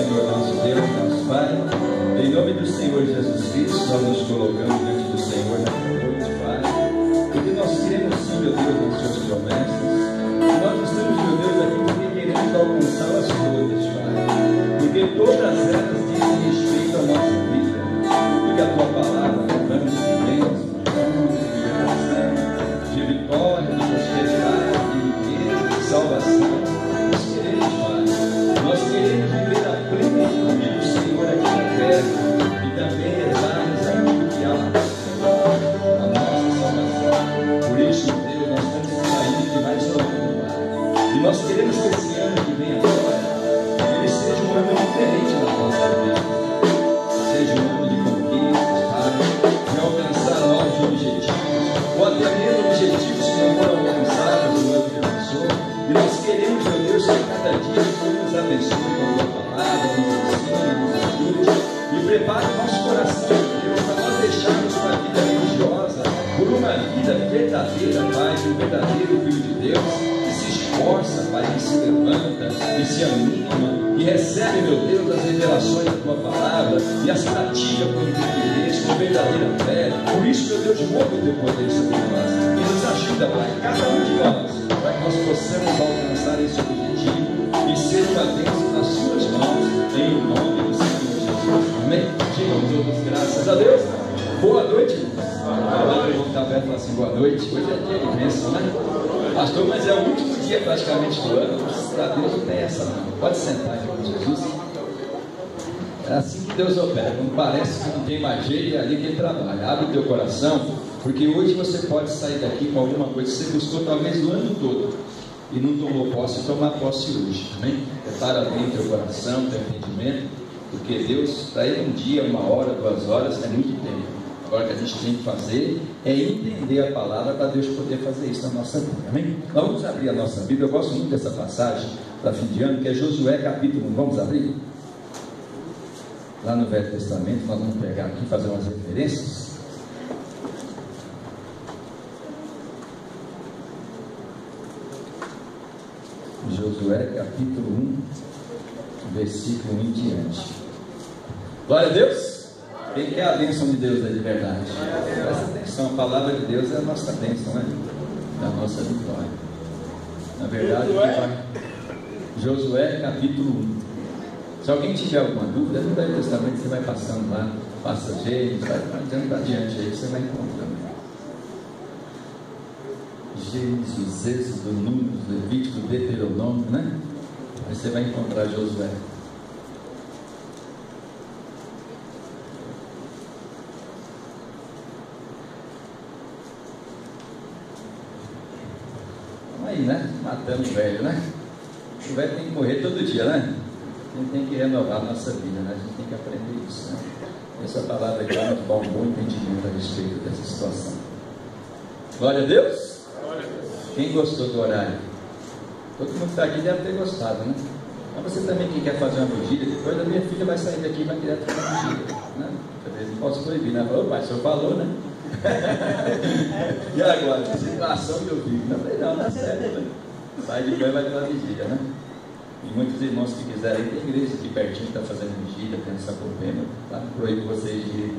Senhor, nosso Deus, nosso Pai, em nome do Senhor Jesus Cristo, nós nos colocamos diante do Senhor nesta noite, Pai, porque nós queremos sim, meu Deus, nas suas promessas. Nós estamos, meu Deus, aqui porque queremos alcançá-las todas, Pai, porque todas elas dizem respeito à nossa vida, porque a tua palavra é plano de bênção, de liberação, de vitória, de prosperidade, de riqueza, de salvação. Nós queremos viver a plenitude do Senhor aqui na terra e também herdar aquilo que há lá, a nossa salvação. Por isso, Deus, nós estamos saindo de mais longe, Pai. E nós queremos que esse ano que vem agora, ele seja um ano diferente na nossa vida, seja um ano de conquistas, Pai, de alcançar novos objetivos, ou até mesmo objetivos que não foram alcançados no ano que passou. E nós queremos, meu Deus, que cada dia o Senhor nos abençoe com a tua palavra, nos ensine, nos ajude e prepare o nosso coração, Deus, para nós deixarmos uma vida religiosa por uma vida verdadeira, Pai, de um verdadeiro Filho de Deus, que se esforça, Pai, que se levanta, que se anima, que recebe, meu Deus, as revelações da tua palavra e as pratica com interesse, com verdadeira fé. Por isso, meu Deus, move o teu poder sobre nós e nos ajuda, Pai, cada um de nós, para que nós possamos alcançar esse objetivo e ser uma bênção nas suas mãos, em nome do Senhor Jesus. Amém? Digam todos graças a Deus. Boa noite, irmãos. Agora eu vou estar perto e falar assim, boa noite. Hoje é dia de bênção, né? Pastor, mas é o último dia praticamente do ano. Para Deus não tem essa não. Pode sentar, irmão Jesus. É assim que Deus opera. Quando parece que não tem mais jeito, é ali que Ele trabalha. Abre o teu coração, porque hoje você pode sair daqui com alguma coisa que você buscou talvez o ano todo e não tomou posse, tomar posse hoje. Amém? Prepara bem teu coração, teu entendimento, porque Deus, para Ele um dia, 1 hora, 2 horas, é muito tempo. Agora o que a gente tem que fazer é entender a palavra para Deus poder fazer isso na nossa vida. Amém? Nós vamos abrir a nossa Bíblia. Eu gosto muito dessa passagem para fim de ano, que é Josué capítulo 1. Vamos abrir? Lá no Velho Testamento, nós vamos pegar aqui e fazer umas referências. Josué capítulo 1, versículo 1 em diante. Glória a Deus. Quem quer a bênção de Deus é de verdade? Presta atenção, a palavra de Deus é a nossa bênção, né? É a nossa vitória. Na verdade, Josué capítulo 1. Se alguém tiver alguma dúvida, no Velho Testamento você vai passando lá, passa Gênesis, vai andando adiante aí, você vai encontrando. Gênesis, Êxodo, Números, Levítico, Deuteronômio, né? Aí você vai encontrar Josué. Vamos aí, né? Matando o velho, né? O velho tem que morrer todo dia, né? A gente tem que renovar a nossa vida, né? A gente tem que aprender isso, né? Essa palavra aqui nos dá um bom entendimento a respeito dessa situação. Glória a Deus! Quem gostou do horário? Todo mundo que está aqui deve ter gostado, né? Mas você também que quer fazer uma vigília, depois a minha filha vai sair daqui e vai direto para a vigília, né? Talvez não posso proibir, né? Ô pai, o senhor falou, né? E agora? Que situação que eu vivo? Não, falei, não, dá certo, né? Sai de banho e vai para a vigília, né? E muitos irmãos que quiserem, tem igreja aqui pertinho que está fazendo vigília, tem essa Sapopema, tá? Proíbe vocês de ir.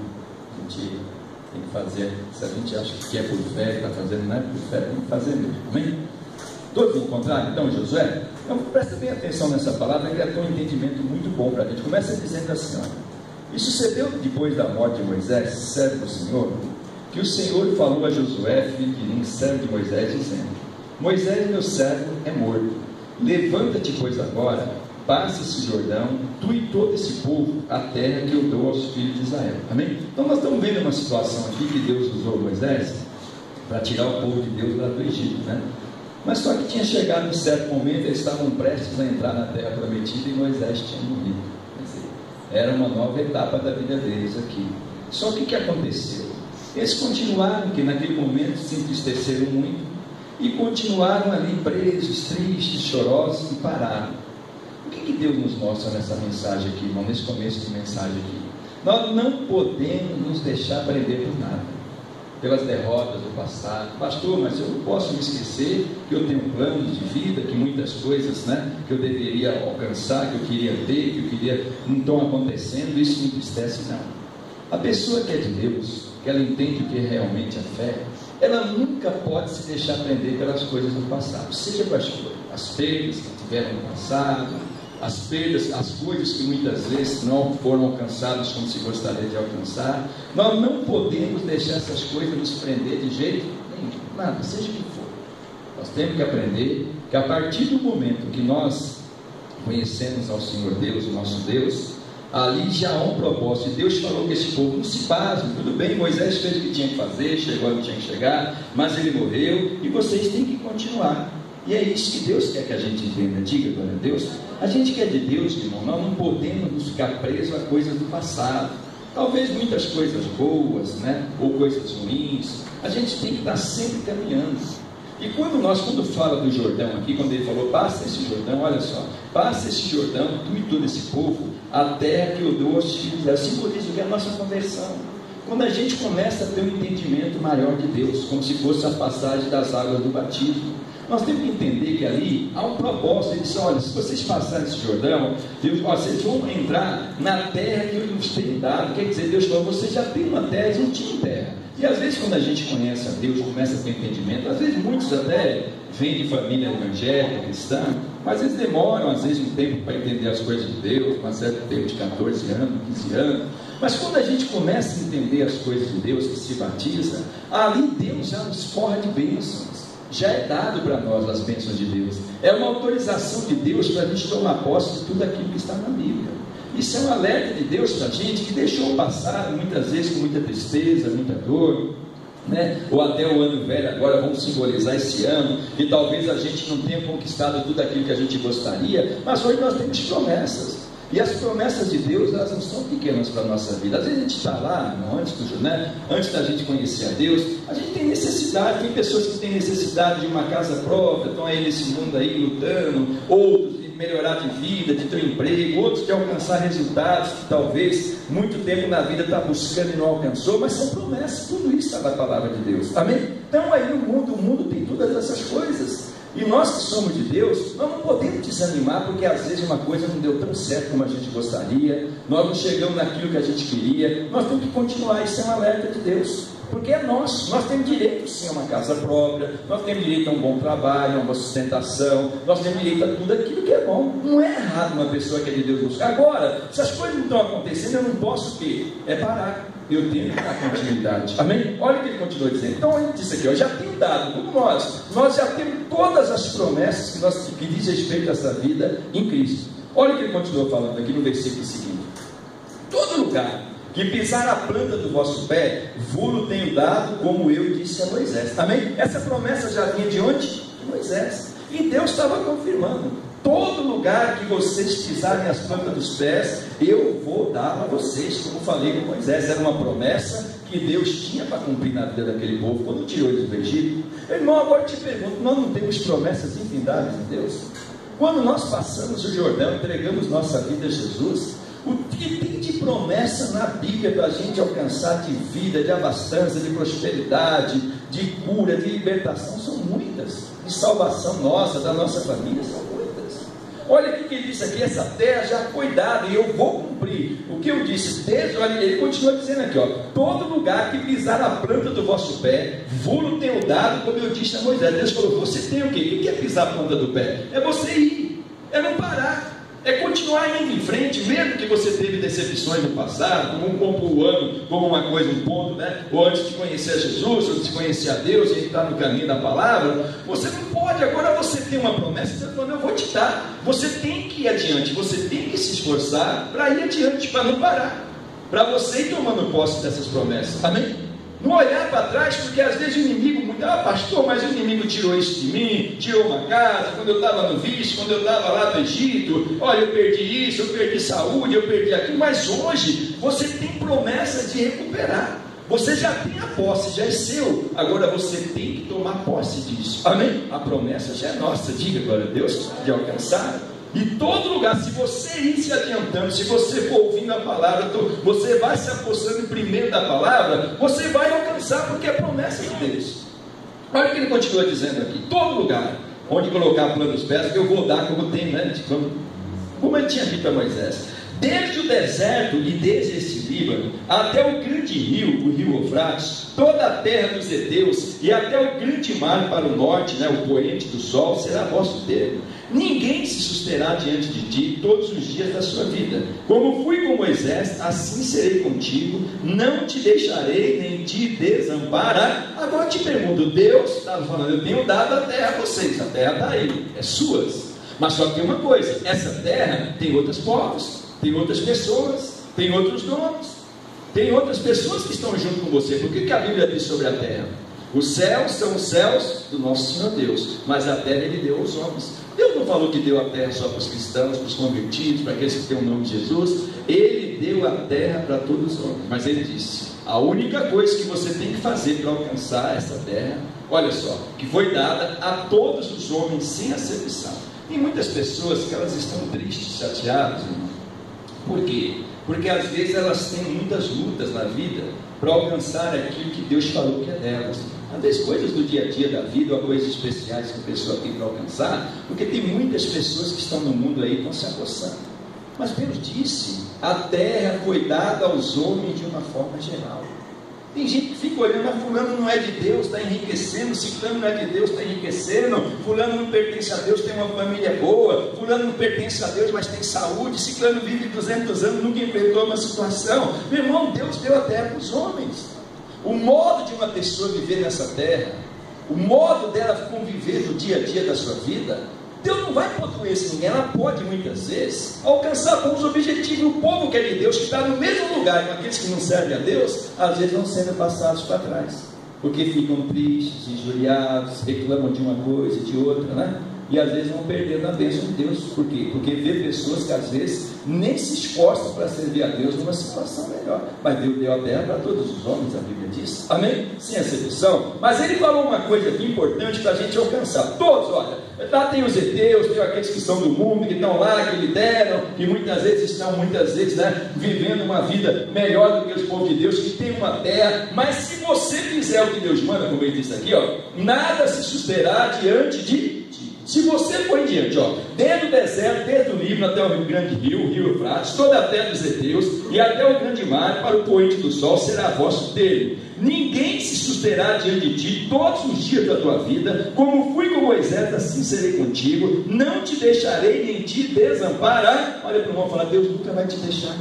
A gente tem que fazer, se a gente acha que é por fé, está fazendo, não é por fé, tem que fazer mesmo, amém? Todos encontraram então Josué? Então presta bem atenção nessa palavra, que é um entendimento muito bom para a gente. Começa dizendo assim, ó: e sucedeu depois da morte de Moisés, servo do Senhor, que o Senhor falou a Josué, filho de Nun, servo de Moisés, dizendo: Moisés, meu servo, é morto. Levanta-te, pois, agora, passa esse Jordão, tu e todo esse povo, a terra que eu dou aos filhos de Israel. Amém? Então nós estamos vendo uma situação aqui que Deus usou Moisés para tirar o povo de Deus lá do Egito, né? Mas só que tinha chegado em certo momento, eles estavam prestes a entrar na terra prometida e Moisés tinha morrido. Quer dizer, era uma nova etapa da vida deles aqui. Só que o que aconteceu? Eles continuaram, que naquele momento se entristeceram muito, e continuaram ali presos, tristes, chorosos, e pararam. O que Deus nos mostra nessa mensagem aqui, irmão, nesse começo de mensagem aqui? Nós não podemos nos deixar prender por nada. pelas derrotas do passado. Pastor, mas eu não posso me esquecer que eu tenho planos de vida, que muitas coisas, né, que eu deveria alcançar, que eu queria ter, que eu queria, não estão acontecendo. Isso me entristece, não. A pessoa que é de Deus, que ela entende o que é realmente a fé, ela nunca pode se deixar prender pelas coisas do passado, seja quais forem, as perdas que tiveram no passado, as perdas, as coisas que muitas vezes não foram alcançadas como se gostaria de alcançar. Nós não podemos deixar essas coisas nos prender de jeito nenhum, nada, seja o que for. Nós temos que aprender que a partir do momento que nós conhecemos ao Senhor Deus, o nosso Deus, ali já há um propósito. E Deus falou que esse povo não se pasme, tudo bem, Moisés fez o que tinha que fazer, chegou onde tinha que chegar, mas ele morreu, e vocês têm que continuar. E é isso que Deus quer que a gente entenda. Diga glória a Deus. A gente que é de Deus, irmão, nós não podemos ficar presos a coisas do passado. Talvez muitas coisas boas, né, ou coisas ruins, a gente tem que estar sempre caminhando. E quando fala do Jordão aqui, quando ele falou, passa esse Jordão, olha só, passa esse Jordão, tu e todo esse povo, a terra que eu dou aos filhos, simboliza o que é a nossa conversão. Quando a gente começa a ter um entendimento maior de Deus, como se fosse a passagem das águas do batismo, nós temos que entender que ali há um propósito. Ele disse, olha, se vocês passarem esse Jordão, Deus, vocês vão entrar na terra que eu lhes tenho dado. Quer dizer, Deus falou, vocês já têm uma terra, eles não tinham terra. E às vezes quando a gente conhece a Deus, começa a ter entendimento, às vezes muitos até vêm de família evangélica, cristã, mas eles demoram às vezes um tempo para entender as coisas de Deus, um certo tempo de 14 anos, 15 anos. Mas quando a gente começa a entender as coisas de Deus, que se batiza, ali Deus já nos forra de bênçãos. Já é dado para nós as bênçãos de Deus. É uma autorização de Deus para a gente tomar posse de tudo aquilo que está na Bíblia. Isso é um alerta de Deus para a gente, que deixou o passado muitas vezes com muita tristeza, muita dor, né? Ou até o ano velho agora, vamos simbolizar esse ano, que talvez a gente não tenha conquistado tudo aquilo que a gente gostaria, mas hoje nós temos promessas. E as promessas de Deus, elas não são pequenas para a nossa vida. Às vezes a gente está lá, antes da gente conhecer a Deus, a gente tem necessidade. Tem pessoas que têm necessidade de uma casa própria, estão aí nesse mundo aí lutando, outros de melhorar de vida, de ter um emprego, outros de alcançar resultados que talvez muito tempo na vida está buscando e não alcançou, mas são promessas. Tudo isso está na palavra de Deus, amém? Então aí no mundo, o mundo tem todas essas coisas. E nós que somos de Deus, nós não podemos desanimar, porque às vezes uma coisa não deu tão certo como a gente gostaria, nós não chegamos naquilo que a gente queria, nós temos que continuar. Isso é um alerta de Deus, porque é nosso. Nós temos direito sim a uma casa própria, nós temos direito a um bom trabalho, a uma boa sustentação, nós temos direito a tudo aquilo que é bom. Não é errado uma pessoa que é de Deus buscar. Agora, se as coisas não estão acontecendo, eu não posso o quê? É parar. Eu tenho que dar continuidade, amém? Olha o que ele continua dizendo. Então ele disse aqui, eu já tenho dado, como nós já temos todas as promessas que diz respeito a essa vida em Cristo. Olha o que ele continua falando aqui no versículo seguinte: todo lugar que pisar a planta do vosso pé, vos tenho dado, como eu disse a Moisés, amém? Essa promessa já vinha de onde? De Moisés, e Deus estava confirmando. Todo lugar que vocês pisarem as plantas dos pés, eu vou dar a vocês, como falei com Moisés. Era uma promessa que Deus tinha para cumprir na vida daquele povo quando tirou eles do Egito. Irmão, agora eu te pergunto, nós não temos promessas infindáveis em Deus? Quando nós passamos o Jordão, entregamos nossa vida a Jesus, o que tem de promessa na Bíblia para a gente alcançar de vida, de abastança, de prosperidade, de cura, de libertação, são muitas. De salvação nossa, da nossa família, são muitas. Olha o que ele disse aqui: essa terra já foi dada e eu vou cumprir o que eu disse. Olha, ele continua dizendo aqui, ó: todo lugar que pisar a planta do vosso pé, vos tenho dado, como eu disse a Moisés. Deus falou: você tem o quê? O que é pisar a planta do pé? É você ir, é não parar, é continuar indo em frente, mesmo que você teve decepções no passado, como o ano, como uma coisa, um ponto, né? Ou antes de conhecer a Jesus, antes de conhecer a Deus e entrar no caminho da palavra, você não pode. Agora você tem uma promessa, você está falando: eu vou te dar. Você tem que ir adiante, você tem que se esforçar para ir adiante, para não parar, para você ir tomando posse dessas promessas, amém? Não olhar para trás, porque às vezes o inimigo, pastor, mas o inimigo tirou isso de mim, tirou uma casa, quando eu estava no vício, quando eu estava lá no Egito, olha, eu perdi isso, eu perdi saúde, eu perdi aquilo. Mas hoje você tem promessa de recuperar, você já tem a posse, já é seu. Agora você tem que tomar posse disso, amém? A promessa já é nossa, diga glória a Deus, de alcançar. E todo lugar, se você ir se adiantando, se você for ouvindo a palavra, você vai se apostando primeiro da palavra, você vai alcançar, porque é promessa de Deus. Olha o que ele continua dizendo aqui: todo lugar onde colocar a planta dos pés, eu vou dar como tem, né? Como ele tinha dito a Moisés. Desde o deserto e desde este Líbano, até o grande rio, o rio Eufrates, toda a terra dos heteus, e até o grande mar para o norte, né, o poente do sol, será vosso termo. Ninguém se susterá diante de ti todos os dias da sua vida. Como fui com Moisés, assim serei contigo, não te deixarei nem te desamparar. Agora eu te pergunto, Deus estava falando: eu tenho dado a terra a vocês, a terra está aí, é suas. Mas só que tem uma coisa: essa terra tem outros povos, tem outras pessoas, tem outros donos, tem outras pessoas que estão junto com você. Por que a Bíblia diz sobre a terra? Os céus são os céus do nosso Senhor Deus, mas a terra Ele deu aos homens. Deus não falou que deu a terra só para os cristãos, para os convertidos, para aqueles que têm o nome de Jesus. Ele deu a terra para todos os homens. Mas Ele disse: a única coisa que você tem que fazer para alcançar essa terra, olha só, que foi dada a todos os homens sem acepção. Tem muitas pessoas que elas estão tristes, chateadas, irmão. Por quê? Porque às vezes elas têm muitas lutas na vida para alcançar aquilo que Deus falou que é delas. Às vezes coisas do dia a dia da vida, ou coisas especiais que a pessoa tem para alcançar, porque tem muitas pessoas que estão no mundo aí e estão se acossando. Mas Deus disse: a terra foi dada aos homens de uma forma geral. Tem gente que fica olhando: mas fulano não é de Deus, está enriquecendo, ciclano não é de Deus, está enriquecendo, fulano não pertence a Deus, tem uma família boa, fulano não pertence a Deus, mas tem saúde, ciclano vive 200 anos, nunca enfrentou uma situação. Meu irmão, Deus deu a terra para os homens. O modo de uma pessoa viver nessa terra, o modo dela conviver no dia a dia da sua vida, Deus não vai poluir ninguém. Ela pode muitas vezes alcançar bons objetivos. O povo que é de Deus, que está no mesmo lugar com aqueles que não servem a Deus, às vezes vão sendo passados para trás, porque ficam tristes, injuriados, reclamam de uma coisa e de outra, né? E às vezes vão perdendo a bênção de Deus. Por quê? Porque vê pessoas que às vezes nem se esforçam para servir a Deus numa situação melhor. Mas Deus deu a terra para todos os homens, a Bíblia diz. Amém? Sem acepção. Mas ele falou uma coisa aqui importante para a gente alcançar. Todos, olha, lá tem os heteus, tem aqueles que são do mundo, que estão lá, que lideram, que muitas vezes estão, né, vivendo uma vida melhor do que os povos de Deus, que tem uma terra. Mas se você fizer o que Deus manda, como ele disse aqui, ó, nada se susterá diante de ti. Se você for em diante, ó, desde o deserto, desde o Líbano até o grande rio, o rio Eufrates, toda a terra dos heteus e até o grande mar, para o poente do sol, será vosso termo. Ninguém se susterá diante de ti todos os dias da tua vida. Como fui com Moisés, assim serei contigo. Não te deixarei nem te desamparar. Olha para o irmão e fala: Deus nunca vai te deixar.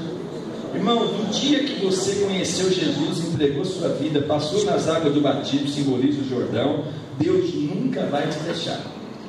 Irmão, no dia que você conheceu Jesus, entregou sua vida, passou nas águas do batismo, simboliza o Jordão, Deus nunca vai te deixar.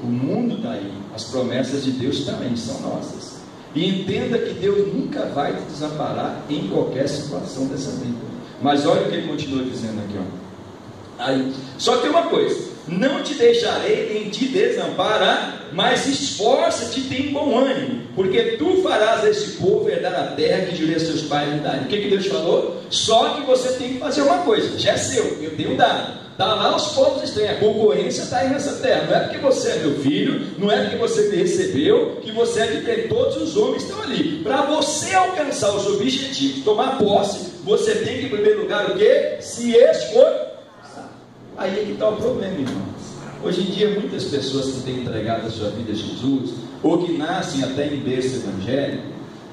O mundo está aí, as promessas de Deus também são nossas. E entenda que Deus nunca vai te desamparar em qualquer situação dessa vida. Mas olha o que ele continua dizendo aqui, ó. Aí, só tem uma coisa: não te deixarei nem te desamparar, mas esforça-te e tem bom ânimo, porque tu farás a esse povo herdar a terra que jurei a seus pais lhe dar. O que Deus falou? Só que você tem que fazer uma coisa: já é seu, eu tenho dado. Está lá os povos estranhos, a concorrência está aí nessa terra. Não é porque você é meu filho, não é porque você me recebeu, que você é diferente. Todos os homens estão ali. Para você alcançar os objetivos, tomar posse, você tem que, em primeiro lugar, o quê? Se esforçar. Aí é que está o problema, irmãos. Hoje em dia, muitas pessoas que têm entregado a sua vida a Jesus, ou que nascem até em berço evangélico,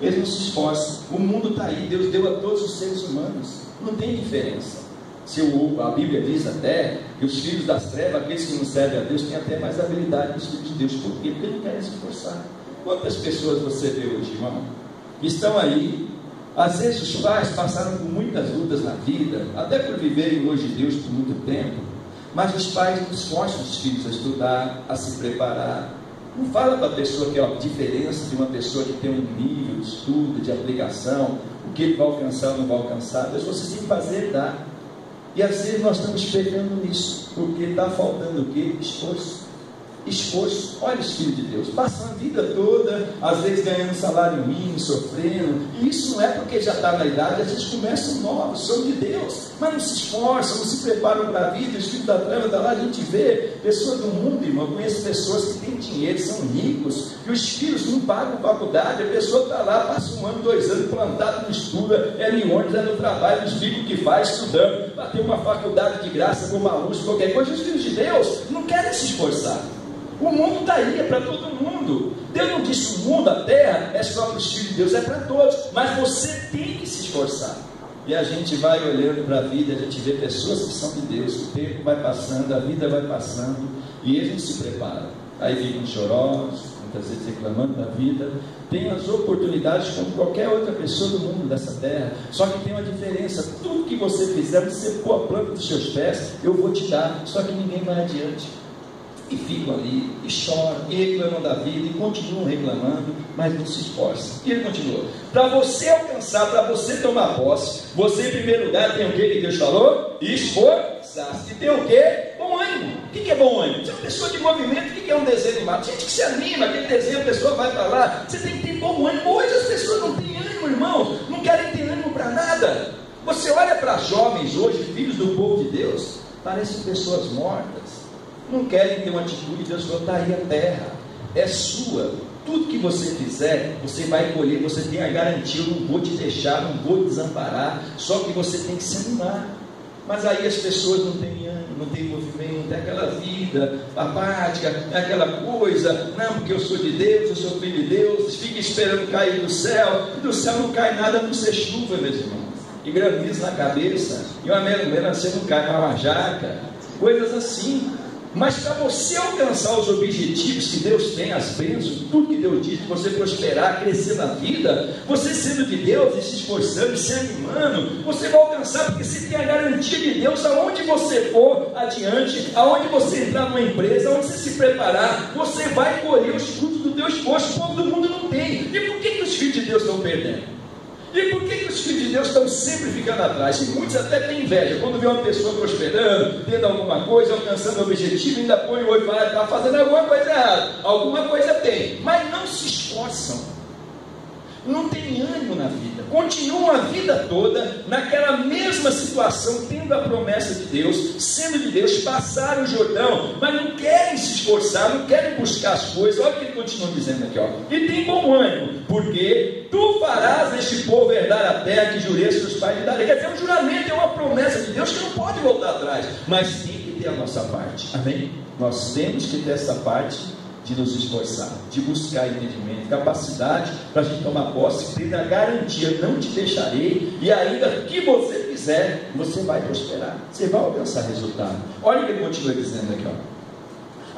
eles não se esforçam. O mundo está aí, Deus deu a todos os seres humanos. Não tem diferença. A Bíblia diz até que os filhos das trevas, aqueles que não servem a Deus, têm até mais habilidade que os filhos de Deus. Por quê? Porque não querem se esforçar. Quantas pessoas você vê hoje, irmão, que estão aí? Às vezes os pais passaram por muitas lutas na vida, até por viverem longe de Deus por muito tempo, mas os pais não esforçam os filhos a estudar, a se preparar. Não fala para a pessoa que é a diferença de uma pessoa que tem um nível de estudo, de aplicação, o que ele vai alcançar ou não vai alcançar. Deus, você tem que fazer, dar. E às vezes nós estamos pecando nisso, porque está faltando o quê? Esforço. esforço. Olha os filhos de Deus, passam a vida toda, às vezes ganhando salário mínimo, sofrendo, e isso não é porque já está na idade, às vezes começam novos, são de Deus, mas não se esforçam, não se preparam para a vida. Os filhos da trama, da lá a gente vê pessoas do mundo, irmão, eu conheço pessoas que têm dinheiro, são ricos, e os filhos não pagam faculdade, a pessoa está lá, passa 1 ano, 2 anos, plantado, não estuda, é em ônibus, é no trabalho, os filhos que faz, estudando, para ter uma faculdade de graça, com uma luz, qualquer coisa. Os filhos de Deus não querem se esforçar. O mundo está aí, é para todo mundo. Deus não disse o mundo, a terra, é só para os filhos de Deus, é para todos. Mas você tem que se esforçar. E a gente vai olhando para a vida, a gente vê pessoas que são de Deus, o tempo vai passando, a vida vai passando, e eles não se preparam. Aí ficam chorosos, muitas vezes reclamando da vida. Tem as oportunidades como qualquer outra pessoa do mundo, dessa terra. Só que tem uma diferença: tudo que você fizer, você pôr a planta dos seus pés, eu vou te dar. Só que ninguém vai adiante. E ficam ali, e choram, e reclamam da vida, e continuam reclamando, mas não se esforçam. E ele continuou: para você alcançar, para você tomar posse, você em primeiro lugar tem o que Deus falou? Esforçar-se. E tem o que? Bom ânimo. O que é bom ânimo? Você é uma pessoa de movimento. O que é um desenho animado? Gente que se anima, aquele desenho, a pessoa vai para lá. Você tem que ter bom ânimo. Hoje as pessoas não têm ânimo, irmão, não querem ter ânimo para nada. Você olha para jovens hoje, filhos do povo de Deus, parecem pessoas mortas. Não querem ter uma atitude. Deus falou: está aí a terra, é sua, tudo que você fizer, você vai colher, você tem a garantia, eu não vou te deixar, não vou te desamparar, só que você tem que se animar. Mas aí as pessoas não têm ânimo, não têm movimento, é aquela vida apática, é aquela coisa, não, porque eu sou de Deus, eu sou filho de Deus, fica esperando cair do céu, e do céu não cai nada, a não ser chuva, meus irmãos, e granizo na cabeça, e uma melancia não cai para uma jaca, coisas assim. Mas para você alcançar os objetivos que Deus tem, as bênçãos, tudo que Deus diz, você prosperar, crescer na vida, você sendo de Deus e se esforçando, se animando, você vai alcançar, porque você tem a garantia de Deus. Aonde você for adiante, aonde você entrar numa empresa, aonde você se preparar, você vai colher os frutos do teu esforço. O povo do mundo não tem. E por que os filhos de Deus estão perdendo? E por que os filhos de Deus estão sempre ficando atrás? E muitos até têm inveja, quando vê uma pessoa prosperando, tendo alguma coisa, alcançando o objetivo, ainda põe o olho e fala: está fazendo alguma coisa errada. Alguma coisa tem, mas não se esforçam, não tem ânimo na vida, continuam a vida toda naquela mesma situação, tendo a promessa de Deus, sendo de Deus, passaram o Jordão, mas não querem se esforçar, não querem buscar as coisas. Olha o que ele continua dizendo aqui, ó: e tem bom ânimo, porque tu farás este povo herdar a terra que jurei a seus pais de dar. Quer dizer, um juramento, é uma promessa de Deus que não pode voltar atrás, mas tem que ter a nossa parte, amém? Nós temos que ter essa parte de nos esforçar, de buscar entendimento, capacidade para a gente tomar posse, ter a garantia: não te deixarei, e ainda que você fizer, você vai prosperar, você vai alcançar resultado. Olha o que ele continua dizendo aqui, ó.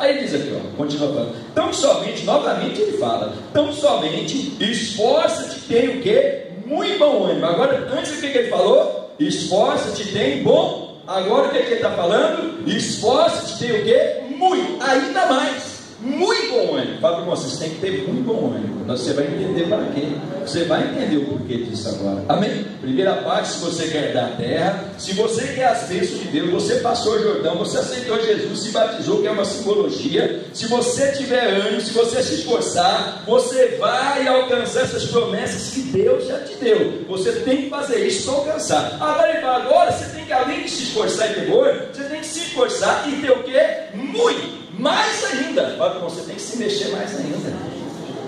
Aí ele diz aqui, ó, continua falando: tão somente, novamente ele fala, tão somente esforça-te, tem o que? Muito bom ânimo. Agora, antes o que ele falou? Esforça-te, tem bom. Agora o que ele está falando? Esforça-te, tem o que? Muito, ainda mais. Muito bom ânimo. Fala para vocês, tem que ter muito bom ânimo. Você vai entender para quê. Você vai entender o porquê disso agora. Amém? Primeira parte: se você quer dar a terra, se você quer as bênçãos de Deus, você passou o Jordão, você aceitou Jesus, se batizou, que é uma simbologia. Se você tiver ânimo, se você se esforçar, você vai alcançar essas promessas que Deus já te deu. Você tem que fazer isso para alcançar. Agora ele fala: agora você tem que, além de se esforçar e ter bom, você tem que se esforçar e ter o quê? Muito. Mais ainda, você tem que se mexer mais ainda.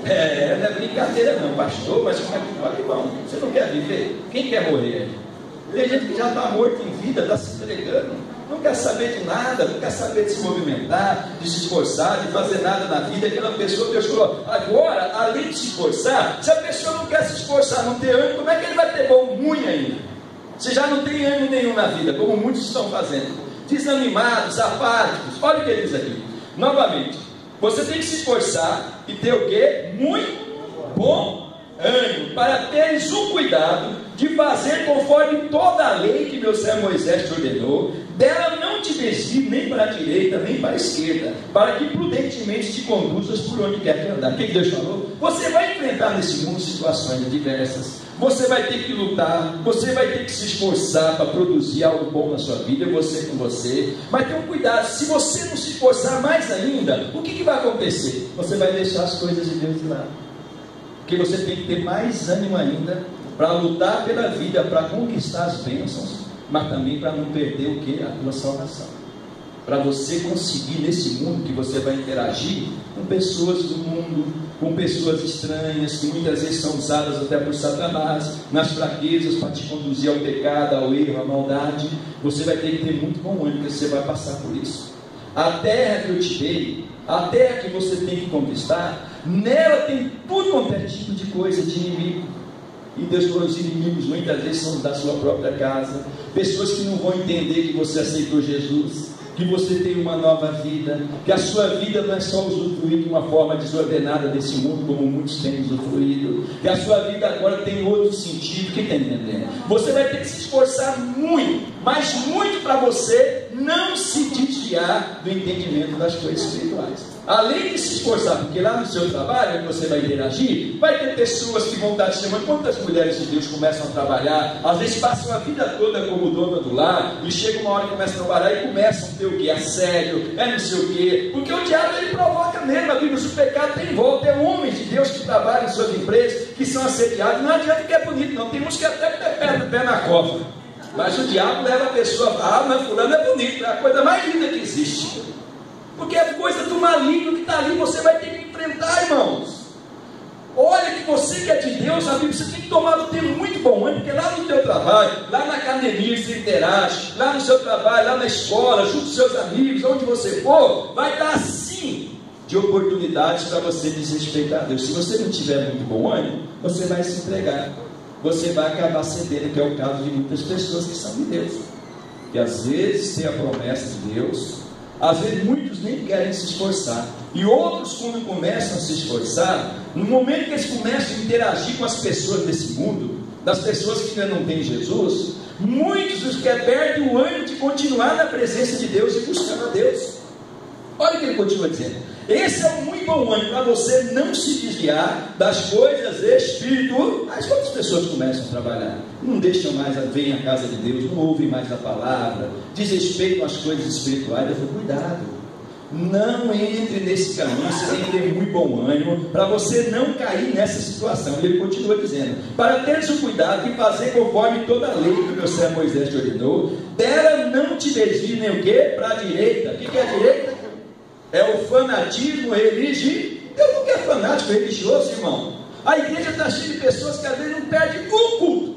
Não é brincadeira não, pastor, mas olha que bom, você não quer viver? Quem quer morrer? Tem gente que já está morto em vida, está se entregando, não quer saber de nada, não quer saber de se movimentar, de se esforçar, de fazer nada na vida. Aquela pessoa, Deus falou: agora, além de se esforçar, se a pessoa não quer se esforçar, não ter ânimo, como é que ele vai ter bom muito ainda? Você já não tem ânimo nenhum na vida, como muitos estão fazendo, desanimados, apáticos. Olha o que ele diz aqui. Novamente, você tem que se esforçar e ter o quê? Muito bom ânimo, para teres o cuidado de fazer conforme toda a lei que meu servo Moisés te ordenou. Dela não te desvie nem para a direita, nem para a esquerda, para que prudentemente te conduzas por onde quer que andar. O que Deus falou? Você vai enfrentar nesse mundo situações diversas. Você vai ter que lutar, você vai ter que se esforçar para produzir algo bom na sua vida, você com você. Mas tenha um cuidado, se você não se esforçar mais ainda, o que vai acontecer? Você vai deixar as coisas de Deus de lado. Porque você tem que ter mais ânimo ainda para lutar pela vida, para conquistar as bênçãos, mas também para não perder o que? A tua salvação. Para você conseguir nesse mundo que você vai interagir com pessoas do mundo, com pessoas estranhas, que muitas vezes são usadas até por Satanás, nas fraquezas para te conduzir ao pecado, ao erro, à maldade. Você vai ter que ter muito bom ânimo, porque você vai passar por isso. A terra que eu te dei, a terra que você tem que conquistar, nela tem tudo quanto é tipo de coisa, de inimigo. E Deus falou, os inimigos muitas vezes são da sua própria casa, pessoas que não vão entender que você aceitou Jesus, que você tem uma nova vida, que a sua vida não é só usufruir de uma forma desordenada desse mundo, como muitos têm usufruído, que a sua vida agora tem outro sentido. Quem está entendendo? Você vai ter que se esforçar muito, mas muito, para você não se desviar do entendimento das coisas espirituais. Além de se esforçar, porque lá no seu trabalho, onde você vai interagir, vai ter pessoas que vão estar te chamando. Quantas mulheres de Deus começam a trabalhar, às vezes passam a vida toda como dona do lar, e chega uma hora que começam a trabalhar e começam a ter o que? Assédio, não sei o que, porque o diabo ele provoca mesmo. A Bíblia diz: o pecado tem volta. É homens de Deus que trabalham em suas empresas, que são assediados. Não adianta que é bonito, não. Tem uns que até tem pé na copa, mas o diabo leva a pessoa a falar: mas fulano é bonito, é a coisa mais linda que existe. Porque é coisa do maligno que está ali, você vai ter que enfrentar, irmãos. Olha que você que é de Deus, a Bíblia, você tem que tomar ter muito bom ânimo, porque lá no teu trabalho, lá na academia que você interage, lá no seu trabalho, lá na escola, junto com seus amigos, onde você for, vai estar assim de oportunidades para você desrespeitar a Deus. Se você não tiver muito bom ânimo, você vai se entregar, você vai acabar cedendo, que é o caso de muitas pessoas que são de Deus, que às vezes tem a promessa de Deus. Às vezes muitos nem querem se esforçar, e outros, quando começam a se esforçar, no momento que eles começam a interagir com as pessoas desse mundo, das pessoas que ainda não têm Jesus, muitos os que perdem o ânimo de continuar na presença de Deus e buscando a Deus. Olha o que ele continua dizendo: esse é um muito bom ânimo para você não se desviar das coisas espirituais. Quantas pessoas começam a trabalhar, não deixam mais a ver a casa de Deus, não ouvem mais a palavra, desrespeitam as coisas espirituais? Eu falo: cuidado, não entre nesse caminho. Você tem que ter muito bom ânimo para você não cair nessa situação. E ele continua dizendo: para teres o cuidado de fazer conforme toda a lei que o meu servo Moisés te ordenou, dela não te desvie nem o que? Para a direita. O que é a direita? É o fanatismo religioso. Deus não quer fanático religioso, irmão. A igreja está cheia de pessoas que às vezes não perdem um culto.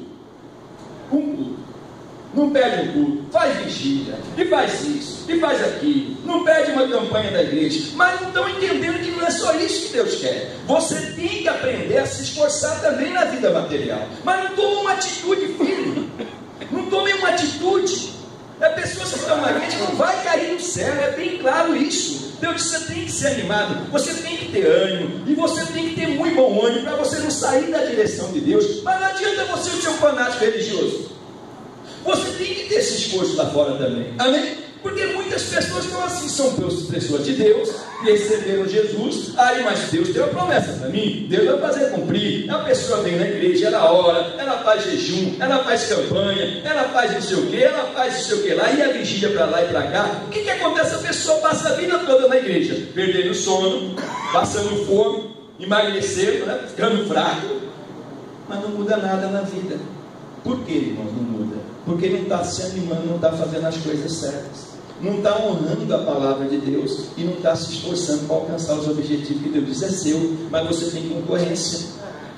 Um culto. Não perde um culto, faz vigília, e faz isso, e faz aquilo, não perde uma campanha da igreja, mas não estão entendendo que não é só isso que Deus quer. Você tem que aprender a se esforçar também na vida material, mas não tome uma atitude firme, não tome uma atitude. É pessoas que estão na igreja que não vai cair no céu, é bem claro isso. Deus disse: você tem que ser animado, você tem que ter ânimo, e você tem que ter muito bom ânimo para você não sair da direção de Deus. Mas não adianta você ser um fanático religioso. Você tem que ter esse esforço lá fora também, amém? Porque muitas pessoas estão assim, são pessoas de Deus, que receberam Jesus. Aí, mas Deus tem uma promessa para mim, Deus vai fazer cumprir. A pessoa vem na igreja, ela ora, ela faz jejum, ela faz campanha, ela faz não sei o que, ela faz não sei o que lá, e a vigília para lá e para cá. O que acontece? A pessoa passa a vida toda na igreja, perdendo o sono, passando fome, emagrecendo, né? Ficando fraco, mas não muda nada na vida. Por que, irmãos, não muda? Porque não está se animando, não está fazendo as coisas certas, não está honrando a palavra de Deus, e não está se esforçando para alcançar os objetivos que Deus diz é seu. Mas você tem concorrência,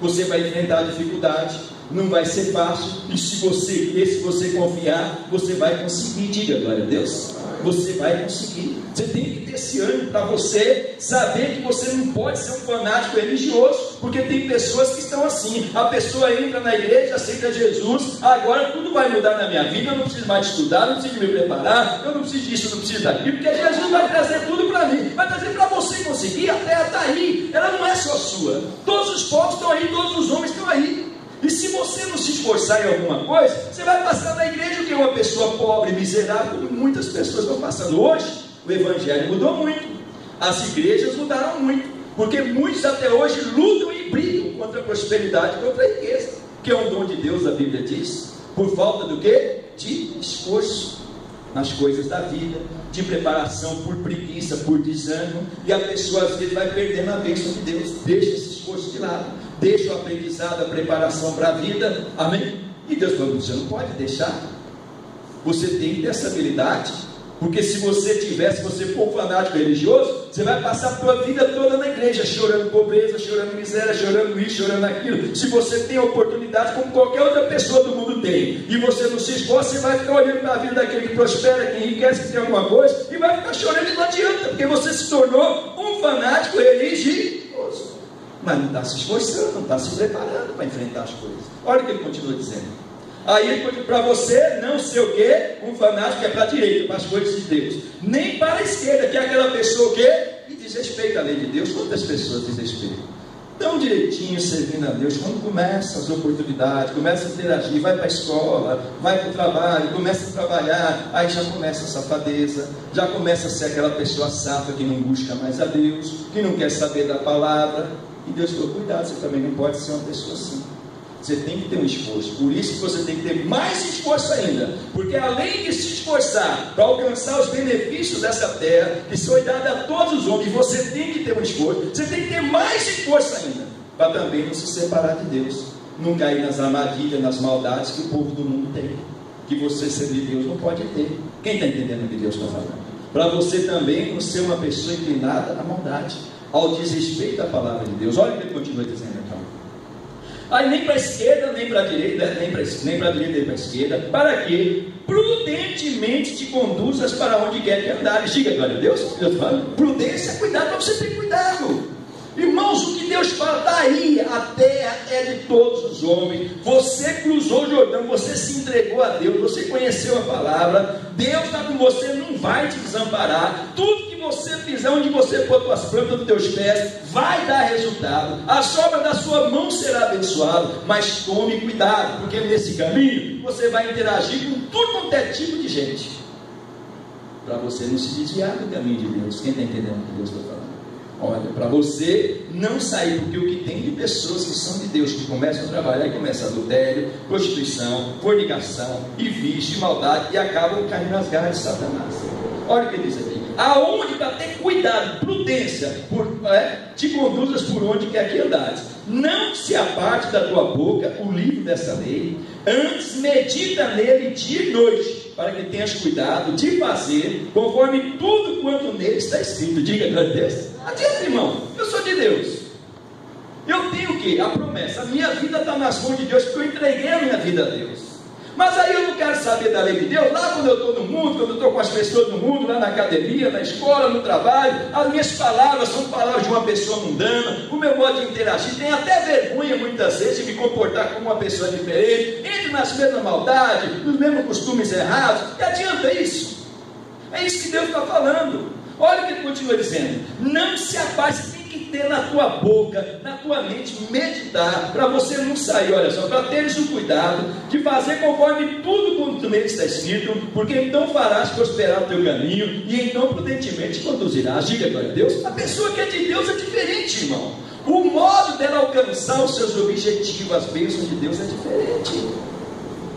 você vai enfrentar a dificuldade, não vai ser fácil, e se você confiar, você vai conseguir. Diga glória a Deus. você vai conseguir. Você tem que ter esse ânimo para você saber que você não pode ser um fanático religioso, porque tem pessoas que estão assim. A pessoa entra na igreja, aceita Jesus, agora tudo vai mudar na minha vida, eu não preciso mais estudar, não preciso me preparar, eu não preciso disso, não preciso daquilo, porque Jesus vai trazer tudo para mim, vai trazer para você conseguir. A terra está aí, ela não é só sua, todos os povos estão aí, todos os homens estão aí. E se você não se esforçar em alguma coisa, você vai passar na igreja que é uma pessoa pobre, miserável, como muitas pessoas estão passando hoje. O evangelho mudou muito, as igrejas mudaram muito, porque muitos até hoje lutam e brigam contra a prosperidade, contra a riqueza, que é um dom de Deus, a Bíblia diz, por falta do quê? De esforço nas coisas da vida, de preparação, por preguiça, por desânimo, e a pessoa às vezes vai perdendo a bênção de Deus. Deixa esse esforço de lado, deixa o aprendizado, a preparação para a vida, amém? E Deus falou, você não pode deixar, você tem que ter essa habilidade, porque se você for fanático religioso, você vai passar a sua vida toda na igreja, chorando pobreza, chorando miséria, chorando isso, chorando aquilo. Se você tem a oportunidade, como qualquer outra pessoa do mundo tem, e você não se esforça, você vai ficar olhando para a vida daquele que prospera, que enriquece, que tem alguma coisa, e vai ficar chorando e não adianta, porque você se tornou um fanático religioso, mas não está se esforçando, não está se preparando para enfrentar as coisas. Olha o que ele continua dizendo. Aí, para você não ser o quê? Um fanático que é para a direita, para as coisas de Deus, nem para a esquerda, que é aquela pessoa o quê? Que desrespeita a lei de Deus. Quantas pessoas desrespeitam? Tão direitinho servindo a Deus, quando começa as oportunidades, começa a interagir, vai para a escola, vai para o trabalho, começa a trabalhar, aí já começa a safadeza, já começa a ser aquela pessoa safra que não busca mais a Deus, que não quer saber da palavra. E Deus falou, cuidado, você também não pode ser uma pessoa assim. Você tem que ter um esforço, por isso que você tem que ter mais esforço ainda, porque além de se esforçar para alcançar os benefícios dessa terra, que são dados a todos os homens, você tem que ter um esforço, você tem que ter mais esforço ainda, para também não se separar de Deus, não cair nas armadilhas, nas maldades que o povo do mundo tem, que você servir Deus não pode ter. Quem está entendendo o que Deus está falando? Para você também não ser uma pessoa inclinada à maldade, ao desrespeito à palavra de Deus. Olha o que ele continua dizendo então. Aí nem para a esquerda, nem para a direita, nem para a direita, nem para a esquerda, para que prudentemente te conduzas para onde quer que andares. Diga glória a Deus. Deus fala, prudência é cuidado, para você ter cuidado. Irmãos, o que Deus fala, está aí, a terra é de todos os homens, você cruzou o Jordão, você se entregou a Deus, você conheceu a palavra, Deus está com você, não vai te desamparar, tudo que você fizer, onde você pôr as plantas dos teus pés, vai dar resultado, a sobra da sua mão será abençoada, mas tome cuidado, porque nesse caminho, você vai interagir com tudo quanto é tipo de gente, para você não se desviar do caminho de Deus. Quem está entendendo o que Deus está falando? Olha, para você não sair, porque o que tem de pessoas que são de Deus, que começam a trabalhar e começam adultério, prostituição, fornicação, e vício, e maldade, e acabam caindo nas garras de Satanás. Olha o que ele diz aqui, aonde para ter cuidado, prudência, te conduzas por onde quer que andares, não se aparte da tua boca o livro dessa lei, antes medita nele dia e noite, para que tenhas cuidado de fazer conforme tudo quanto nele está escrito. Diga glória a Deus. Adianta, irmão, eu sou de Deus, eu tenho o que? A promessa, a minha vida está nas mãos de Deus, porque eu entreguei a minha vida a Deus. Mas aí eu não quero saber da lei de Deus, lá quando eu estou no mundo, quando eu estou com as pessoas do mundo, lá na academia, na escola, no trabalho, as minhas palavras são palavras de uma pessoa mundana, o meu modo de interagir, tenho até vergonha muitas vezes de me comportar como uma pessoa diferente, entro nas mesmas maldades, nos mesmos costumes errados. Que adianta isso? É isso que Deus está falando. Olha o que ele continua dizendo, não se afaste, tem que ter na tua boca, na tua mente, meditar, para você não sair, olha só, para teres o cuidado de fazer conforme tudo quanto nele está escrito, porque então farás prosperar o teu caminho, e então prudentemente conduzirás. Diga glória a Deus. A pessoa que é de Deus é diferente, irmão, o modo dela alcançar os seus objetivos, as bênçãos de Deus é diferente.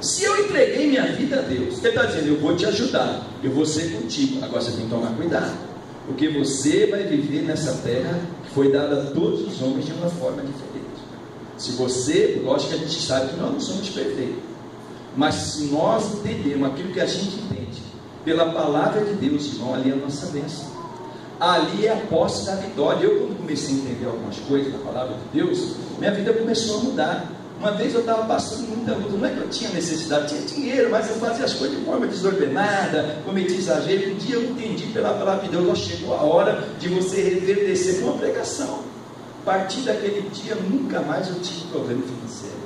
Se eu entreguei minha vida a Deus, Ele está dizendo, eu vou te ajudar, eu vou ser contigo, agora você tem que tomar cuidado, porque você vai viver nessa terra que foi dada a todos os homens de uma forma diferente. Se você, lógico que a gente sabe que nós não somos perfeitos, mas se nós entendermos aquilo que a gente entende, pela palavra de Deus, irmão, ali é a nossa bênção, ali é a posse da vitória. Eu, quando comecei a entender algumas coisas da palavra de Deus, minha vida começou a mudar. Uma vez eu estava passando muita luta, não é que eu tinha necessidade, tinha dinheiro, mas eu fazia as coisas de forma desordenada, cometi exagero. Um dia eu entendi pela palavra de Deus, ó, chegou a hora de você reverdecer com uma pregação. A partir daquele dia, nunca mais eu tive problema financeiro.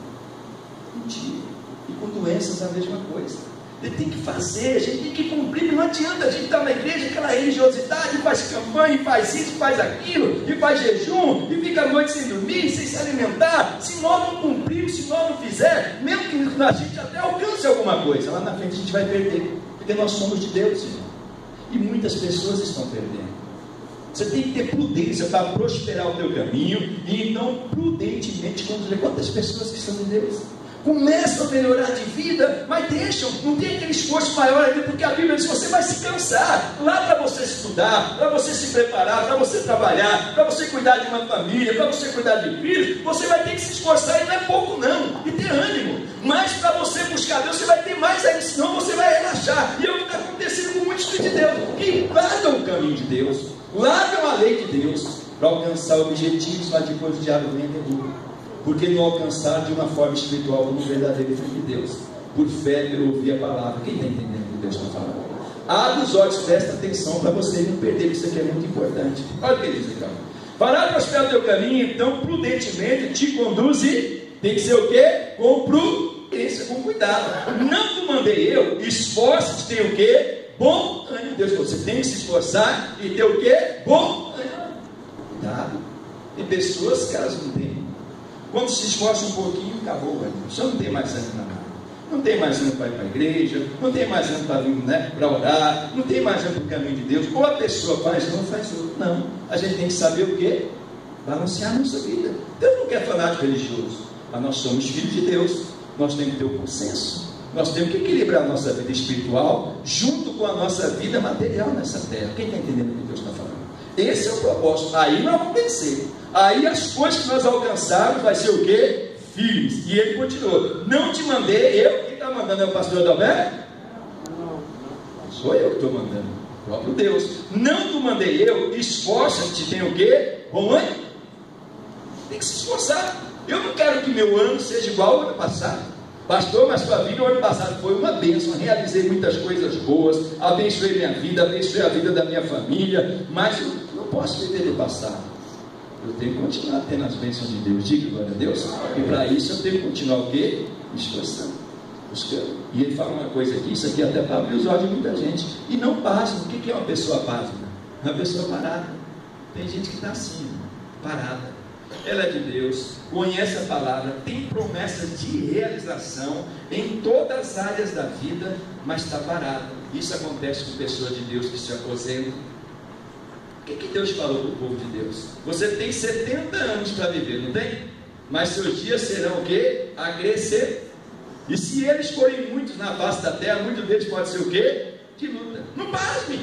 Não tive. E com doenças a mesma coisa. Ele tem que fazer, a gente tem que cumprir. Não adianta a gente estar na igreja, aquela religiosidade, faz campanha, faz isso, faz aquilo, e faz jejum, e fica a noite sem dormir, sem se alimentar. Se nós não cumprirmos, se nós não fizermos, mesmo que a gente até alcance alguma coisa, lá na frente a gente vai perder, porque nós somos de Deus, irmão. E muitas pessoas estão perdendo. Você tem que ter prudência para prosperar o teu caminho, e então prudentemente conduzir. Quantas pessoas que são de Deus começam a melhorar de vida, mas deixam, não tem aquele esforço maior ainda, porque a Bíblia diz que você vai se cansar, lá para você estudar, para você se preparar, para você trabalhar, para você cuidar de uma família, para você cuidar de filhos, você vai ter que se esforçar, e não é pouco não, e ter ânimo, mas para você buscar Deus, você vai ter mais ainda, senão você vai relaxar, e é o que está acontecendo com muitos filhos de Deus, que largam o caminho de Deus, largam a lei de Deus, para alcançar objetivos, mas depois o diabo vem e derruba. Porque não alcançar de uma forma espiritual como um verdadeiro filho de Deus, por fé pelo ouvir a palavra. Quem está entendendo o que Deus está falando? Abre os olhos, presta atenção para você não perder, isso aqui é muito importante. Olha o que ele diz então: fará prosperar o teu caminho, então prudentemente te conduze. Tem que ser o quê? Com prudência, com cuidado. Não te mandei eu, esforça-te, tem o quê? Bom ânimo. Deus, você tem que se esforçar e ter o quê? Bom ânimo. Cuidado. Tem pessoas que elas não têm. Quando se esforça um pouquinho, acabou, já não tem mais ânimo na mão. Não tem mais ânimo para ir para a igreja, não tem mais ânimo para vir, para orar, não tem mais ânimo para o caminho de Deus. Ou a pessoa faz, ou não faz outro. Não, a gente tem que saber o quê? Balancear a nossa vida. Deus não quer falar de religioso, mas nós somos filhos de Deus, nós temos que ter o consenso, nós temos que equilibrar a nossa vida espiritual junto com a nossa vida material nessa terra. Quem está entendendo o que Deus está falando? Esse é o propósito. Aí nós vamos vencer. Aí as coisas que nós alcançarmos vai ser o quê? Filhos. E ele continuou: não te mandei eu. Quem está mandando é o pastor Adalberto? Não sou eu que estou mandando, o próprio Deus. Não te mandei eu, esforça-te, tem o quê? Bom ânimo. Tem que se esforçar. Eu não quero que meu ano seja igual ao ano passado. Pastor, mas sua vida o ano passado foi uma bênção, realizei muitas coisas boas, abençoei minha vida, abençoei a vida da minha família, mas eu não posso viver do passado. Eu tenho que continuar tendo as bênçãos de Deus. Diga glória a Deus. E para isso eu tenho que continuar o quê? Me esforçando, buscando. E ele fala uma coisa aqui, isso aqui até para abrir os olhos de muita gente. E não pasma. O que é uma pessoa pasma? Uma pessoa parada. Tem gente que está assim, parada. Ela é de Deus, conhece a palavra, tem promessas de realização em todas as áreas da vida, mas está parada. Isso acontece com pessoas de Deus que se aposentam. O que Deus falou para o povo de Deus? Você tem 70 anos para viver, não tem? Mas seus dias serão o quê? Acrescer. E se eles forem muitos na face da terra, muitos deles podem ser o quê? De luta. Não pasme.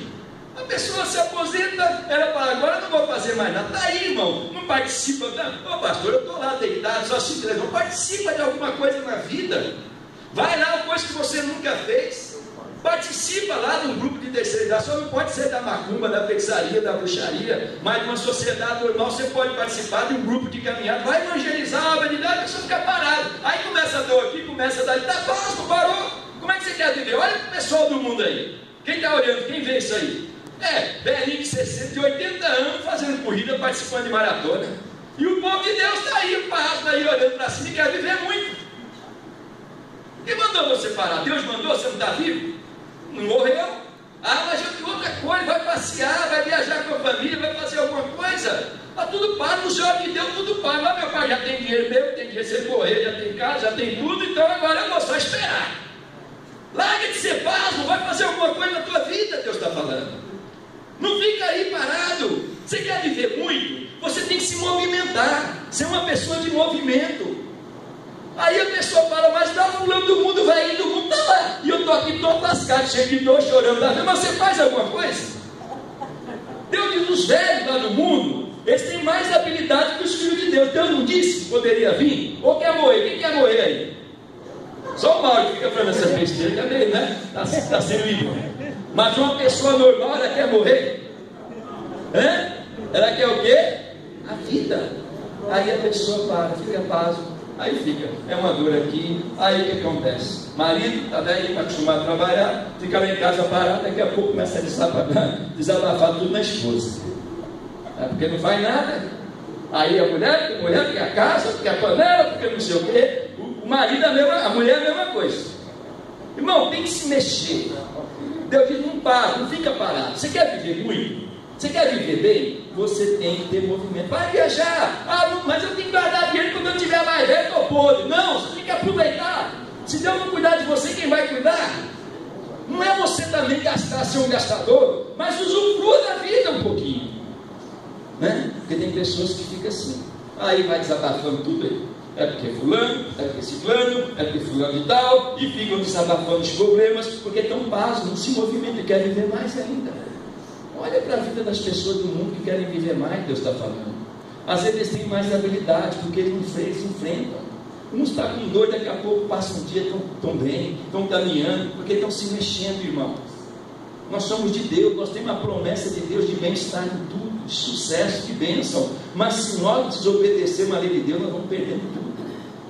A pessoa se aposenta, ela fala, agora eu não vou fazer mais nada. Está aí, irmão, não participa. Ô pastor, eu estou lá deitado, só se não participa de alguma coisa na vida. Vai lá, uma coisa que você nunca fez. Participa lá de um grupo de terceira idade. Só não pode ser da macumba, da feitiçaria, da bruxaria, mas de uma sociedade normal você pode participar de um grupo de caminhada. Vai evangelizar a obra de Deus, a pessoa fica parada. Aí começa a dor aqui, começa a dar. Está fácil, parou. Como é que você quer viver? Olha o pessoal do mundo aí. Quem está olhando? Quem vê isso aí? Velhinho de 60, de 80 anos fazendo corrida, participando de maratona. E o povo de Deus está aí, parado, está aí olhando para cima e quer viver muito. Quem mandou você parar? Deus mandou, você não está vivo? Não morreu? Ah, mas eu tenho outra coisa, vai passear, vai viajar com a família, vai fazer alguma coisa. Está tudo pago, no Senhor que deu tudo pago. Mas meu pai já tem dinheiro mesmo, tem dinheiro, você morrer, já tem casa, já tem tudo, então agora eu vou só esperar. Larga de ser pasmo, vai fazer alguma coisa na tua vida, Deus está falando. Não fica aí parado. Você quer viver muito? Você tem que se movimentar, ser uma pessoa de movimento. Aí a pessoa fala, mas está fulano do mundo, vai indo, o mundo está lá. E eu estou aqui todo lascado, cheio de dor, chorando. Mas você faz alguma coisa? Deus diz, os velhos lá no mundo, eles têm mais habilidade que os filhos de Deus. Deus não disse que poderia vir? Ou quer morrer? Quem quer morrer aí? Só o Mauro que fica falando essa besteira, que é meio, né? Está sendo livre. Mas uma pessoa normal, ela quer morrer? Ela quer o quê? A vida. Aí a pessoa para, fica pasmo. Aí fica, é uma dor aqui. Aí o que acontece? Marido está daí acostumado a trabalhar, fica lá em casa parado, daqui a pouco começa a desabafar tudo na esposa. Porque não faz nada. Aí a mulher quer a casa, quer a panela, porque não sei o quê. O marido a mulher é a mesma coisa. Irmão, tem que se mexer. Deus diz, não para, não fica parado. Você quer viver muito? Você quer viver bem? Você tem que ter movimento. Vai viajar. Não, mas eu tenho que guardar dinheiro quando eu tiver mais velho, estou podre. Não, você tem que aproveitar. Se Deus não cuidar de você, quem vai cuidar? Não é você também gastar, ser um gastador, mas usufrua da vida um pouquinho, né? Porque tem pessoas que ficam assim, aí vai desabafando tudo aí. É porque fulano, é porque ciclano, é porque fulano e tal, e ficam desabafando os problemas, porque estão passos, não se movimentam e querem viver mais ainda. Olha para a vida das pessoas do mundo que querem viver mais, Deus está falando. Às vezes eles têm mais habilidade, porque eles enfrentam. Uns estão com dor, daqui a pouco passa um dia, estão bem, estão caminhando, porque estão se mexendo, irmão. Nós somos de Deus, nós temos a promessa de Deus de bem-estar em tudo, de sucesso, de bênção. Mas se nós desobedecermos a lei de Deus, nós vamos perdendo tudo.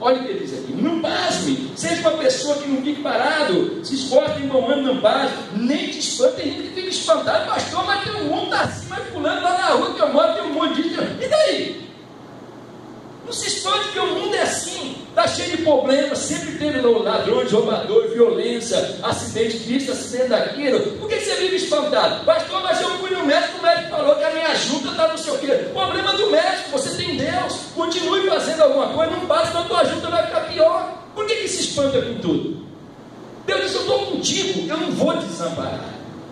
Olha o que ele diz aqui, não pasme, seja uma pessoa que não fique parado, se esforce em bom ano, não pasme, nem te espante. Tem gente que fica espantado, pastor, mas tem um mundo está assim, mas fulano lá na rua que eu moro, tem um monte de gente. E daí? Não se espante, porque o mundo é assim, está cheio de problemas, sempre teve ladrões, roubadores, violência, acidente disso, acidente daquilo. Por que você vive espantado? Pastor, mas eu fui no médico, o médico falou que a minha ajuda está não sei o quê. Problema do médico, você tem Deus, continue fazendo alguma coisa, não basta, senão a tua ajuda vai ficar pior. Por que se espanta com tudo? Deus disse, eu estou contigo, eu não vou te desamparar,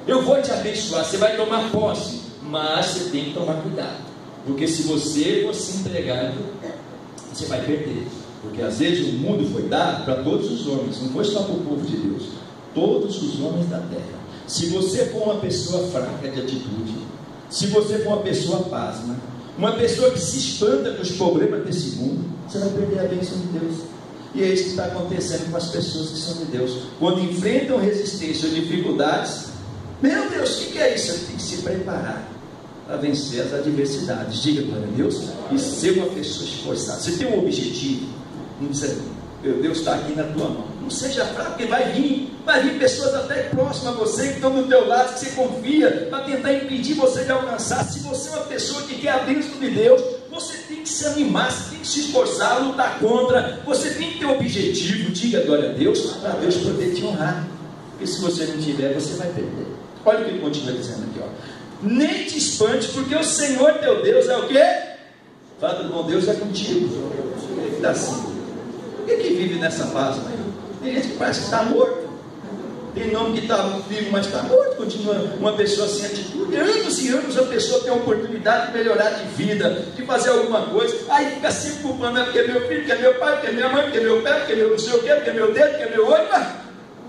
eu vou te abençoar, você vai tomar posse, mas você tem que tomar cuidado, porque se você for se entregar, você vai perder, porque às vezes o mundo foi dado para todos os homens, não foi só para o povo de Deus, todos os homens da terra. Se você for uma pessoa fraca de atitude, se você for uma pessoa pasma, uma pessoa que se espanta com os problemas desse mundo, você vai perder a bênção de Deus. E é isso que está acontecendo com as pessoas que são de Deus, quando enfrentam resistência ou dificuldades. Meu Deus, o que é isso? Você tem que se preparar para vencer as adversidades. Diga glória a Deus e ser uma pessoa esforçada. Você tem um objetivo, não precisa, meu Deus está aqui na tua mão, não seja fraco, porque vai vir pessoas até próximas a você, que estão do teu lado, que você confia, para tentar impedir você de alcançar. Se você é uma pessoa que quer a bênção de Deus, você tem que se animar, você tem que se esforçar, lutar contra, você tem que ter um objetivo. Diga glória a Deus, para Deus poder te honrar, porque se você não tiver, você vai perder. Olha o que ele continua dizendo aqui, ó. Nem te espante, porque o Senhor teu Deus é o quê? Fala do bom Deus é contigo. Ele está assim. Por que vive nessa paz, mãe? Tem gente que parece que está morto. Tem nome que está vivo, mas está morto. Continua uma pessoa sem atitude. Anos e anos a pessoa tem a oportunidade de melhorar de vida, de fazer alguma coisa. Aí fica sempre culpando, porque é meu filho, porque é meu pai, porque é minha mãe, porque é meu pé, porque é meu não sei o quê, porque é meu dedo, porque é meu olho. Mas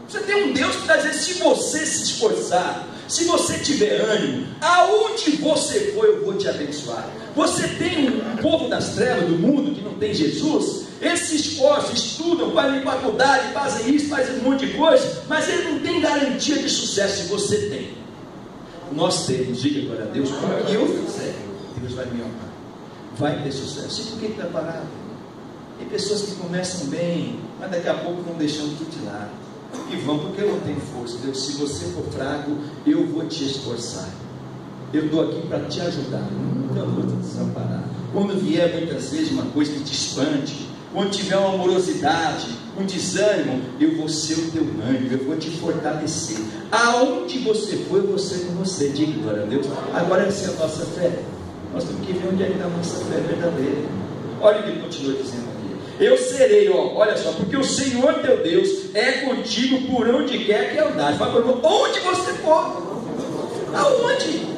você tem um Deus que está dizendo, se você se esforçar, se você tiver ânimo, aonde você for, eu vou te abençoar. Você tem um povo das trevas do mundo que não tem Jesus, eles se esforçam, estudam, fazem faculdade, fazem isso, fazem um monte de coisa, mas eles não têm garantia de sucesso. Se você tem, nós temos. Diga glória a Deus, porque eu fizer, Deus vai me honrar, vai ter sucesso. E por que está parado? Tem pessoas que começam bem, mas daqui a pouco vão deixando tudo de lado. E vão, porque eu não tenho força. Deus, se você for fraco, eu vou te esforçar. Eu estou aqui para te ajudar, nunca vou te desamparar. Quando vier muitas vezes uma coisa que te espante, quando tiver uma amorosidade, um desânimo, eu vou ser o teu ânimo, eu vou te fortalecer. Aonde você for, eu vou ser com você. Diga glória a Deus. Agora essa é a nossa fé. Nós temos que ver onde é que está a nossa fé verdadeira. Olha o que ele continua dizendo aqui. Eu serei, ó, olha só, porque o Senhor teu Deus é contigo por onde quer que andares. Fala para mim, onde você for. Aonde?